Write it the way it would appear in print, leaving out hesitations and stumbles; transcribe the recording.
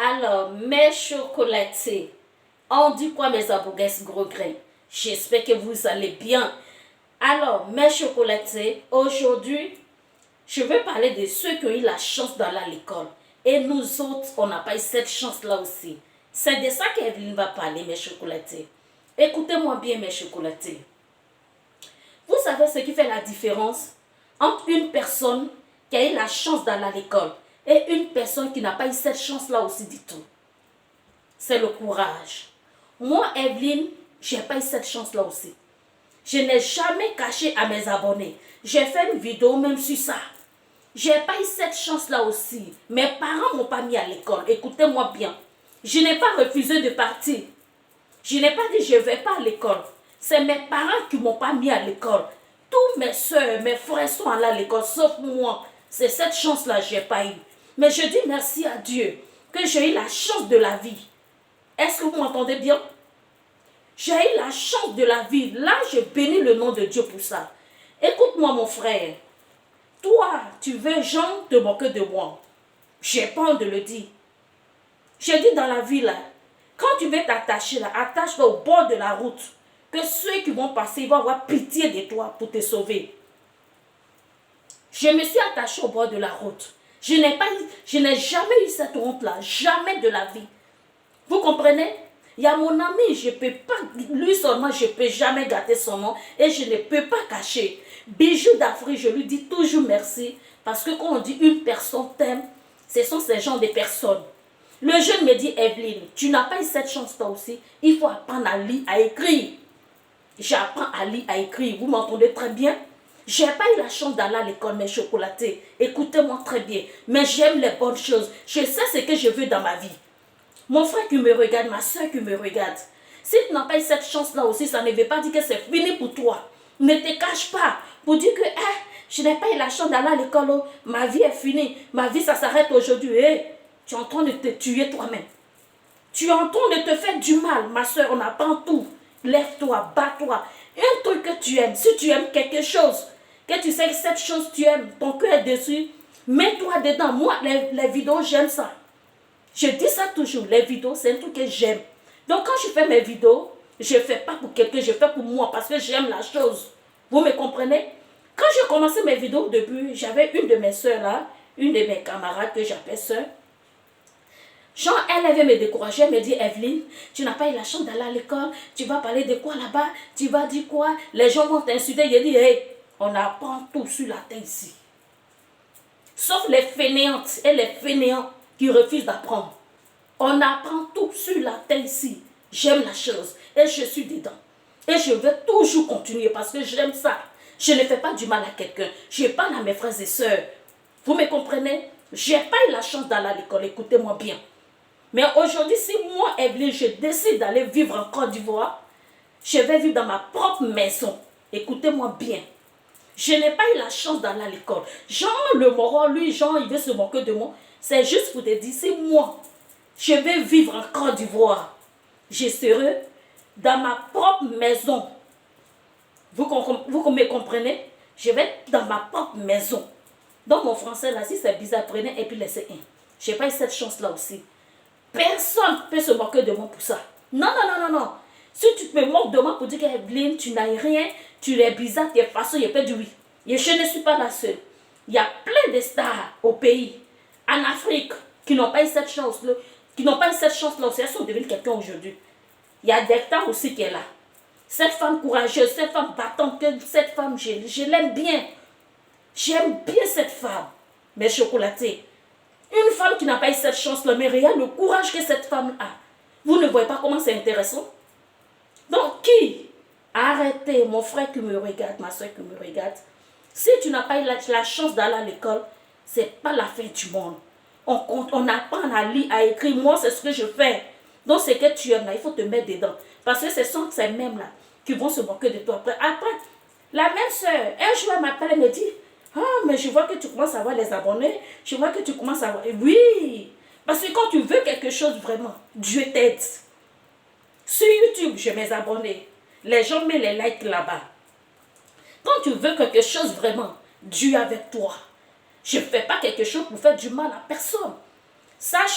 Alors, mes chocolatés, on dit quoi mes hamburgers gros grains? J'espère que vous allez bien. Alors, mes chocolatés, aujourd'hui, je vais parler de ceux qui ont eu la chance d'aller à l'école. Et nous autres, on n'a pas eu cette chance-là aussi. C'est de ça qu'Evelyne va parler, mes chocolatés. Écoutez-moi bien, mes chocolatés. Vous savez ce qui fait la différence entre une personne qui a eu la chance d'aller à l'école et une personne qui n'a pas eu cette chance-là aussi du tout? C'est le courage. Moi, Evelyne, je n'ai pas eu cette chance-là aussi. Je n'ai jamais caché à mes abonnés. J'ai fait une vidéo même sur ça. Je n'ai pas eu cette chance-là aussi. Mes parents ne m'ont pas mis à l'école. Écoutez-moi bien. Je n'ai pas refusé de partir. Je n'ai pas dit je ne vais pas à l'école. C'est mes parents qui ne m'ont pas mis à l'école. Tous mes soeurs, mes frères sont allés à l'école, sauf moi. C'est cette chance-là que je n'ai pas eu. Mais je dis merci à Dieu que j'ai eu la chance de la vie. Est-ce que vous m'entendez bien? J'ai eu la chance de la vie. Là, je bénis le nom de Dieu pour ça. Écoute-moi, mon frère. Toi, tu veux genre te moquer de moi. J'ai pas honte de le dire. Je dis dans la vie, là, quand tu veux t'attacher, là, attache-toi au bord de la route. Que ceux qui vont passer, ils vont avoir pitié de toi pour te sauver. Je me suis attachée au bord de la route. Je n'ai jamais eu cette honte-là. Jamais de la vie. Vous comprenez? Il y a mon ami, je ne peux pas, lui seulement, je ne peux jamais gâter son nom et je ne peux pas cacher. Bijou d'Afrique, je lui dis toujours merci parce que quand on dit une personne t'aime, ce sont ces gens de personnes. Le jeune me dit, Evelyne, tu n'as pas eu cette chance toi aussi, il faut apprendre à lire, à écrire. J'apprends à lire, à écrire, vous m'entendez très bien? Je n'ai pas eu la chance d'aller à l'école, mes chocolatés. Écoutez-moi très bien, mais j'aime les bonnes choses. Je sais ce que je veux dans ma vie. Mon frère qui me regarde, ma soeur qui me regarde. Si tu n'as pas eu cette chance-là aussi, ça ne veut pas dire que c'est fini pour toi. Ne te cache pas pour dire que je n'ai pas eu la chance d'aller à l'école. Oh, ma vie est finie. Ma vie, ça s'arrête aujourd'hui. Tu es en train de te tuer toi-même. Tu es en train de te faire du mal. Ma soeur, on apprend tout. Lève-toi, bats-toi. Un truc que tu aimes, si tu aimes quelque chose, que tu sais que cette chose tu aimes, ton cœur est dessus, mets-toi dedans. Moi, les vidéos, j'aime ça. Je dis ça toujours, les vidéos, c'est un truc que j'aime. Donc quand je fais mes vidéos, je ne fais pas pour quelqu'un, je fais pour moi parce que j'aime la chose. Vous me comprenez? Quand j'ai commencé mes vidéos au début, j'avais une de mes soeurs là, une de mes camarades que j'appelle soeur. Genre, elle avait me décourager, elle me dit, Evelyne, tu n'as pas eu la chance d'aller à l'école, tu vas parler de quoi là-bas, tu vas dire quoi, les gens vont t'insulter. J'ai dit, hey, on apprend tout sur la terre ici. Sauf les fainéantes et les fainéants qui refusent d'apprendre. On apprend tout sur la terre ici. J'aime la chose et je suis dedans. Et je vais toujours continuer parce que j'aime ça. Je ne fais pas du mal à quelqu'un. Je parle à mes frères et sœurs. Vous me comprenez? Je n'ai pas eu la chance d'aller à l'école. Écoutez-moi bien. Mais aujourd'hui, si moi, Evelyne, je décide d'aller vivre en Côte d'Ivoire, je vais vivre dans ma propre maison. Écoutez-moi bien. Je n'ai pas eu la chance d'aller à l'école. Jean le moral, lui, Jean, il veut se moquer de moi. C'est juste pour te dire, si moi, je vais vivre en Côte d'Ivoire, je serai dans ma propre maison. Vous me comprenez? Je vais être dans ma propre maison. Donc mon français, là, si c'est bizarre, prenez et puis laissez un. Je n'ai pas eu cette chance-là aussi. Personne ne peut se moquer de moi pour ça. Non, non, non, non, non. Si tu te moques de moi pour dire qu'Evelyne, tu n'as rien, tu es bizarre, tu es façon, il n'y a pas de oui. Et je ne suis pas la seule. Il y a plein de stars au pays, en Afrique, qui n'ont pas eu cette chance-là, aussi. Elles sont devenues quelqu'un aujourd'hui. Il y a Delta aussi qui est là. Cette femme courageuse, cette femme battante, cette femme, je l'aime bien. J'aime bien cette femme, mes chocolatés. Une femme qui n'a pas eu cette chance-là, mais regarde le courage que cette femme a. Vous ne voyez pas comment c'est intéressant? Donc, qui? Arrêtez, mon frère qui me regarde, ma soeur qui me regarde. Si tu n'as pas eu la chance d'aller à l'école, ce n'est pas la fin du monde. On apprend à lire, à écrire. Moi, c'est ce que je fais. Donc, ce que tu aimes là, il faut te mettre dedans. Parce que ce sont ces mêmes-là qui vont se moquer de toi. Après, la même soeur, un jour, elle m'appelle et me dit, ah, mais je vois que tu commences à avoir les abonnés. Je vois que tu commences à avoir... Oui, parce que quand tu veux quelque chose vraiment, Dieu t'aide. Sur YouTube, j'ai mes abonnés. Les gens mettent les likes là-bas. Quand tu veux quelque chose vraiment, Dieu avec toi. Je ne fais pas quelque chose pour faire du mal à personne. Sache